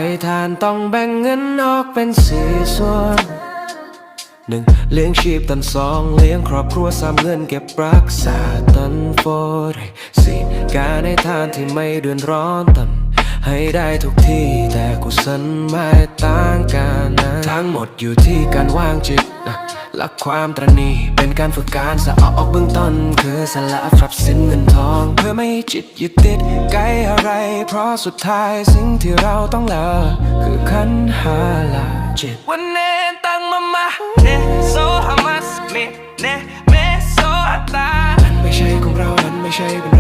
ให้ทานต้องแบ่งเงินออกเป็น4 ส่วน 1. เลี้ยงชีพตัน2เลี้ยงครอบครัว3เงินเก็บรักษาตัน4. การให้ทานที่ไม่เดือดร้อนตันให้ได้ทุกที่แต่กุศลไม่ต่างกันนะทั้งหมดอยู่ที่การวางจิตหลักความตระหนี่เป็นการฝึกการสะออกเบื้องต้นคือสละทรัพย์สินเงินทองเพื่อไม่ให้จิตยึดติดไกลอะไรเพราะสุดท้ายสิ่งที่เราต้องละคือขันธ์ห้าละจิตวันเนตังมาเนโซฮามัสเมเนเมโซอัตตานั้นไม่ใช่ของเรานั้นไม่ใช่เป็น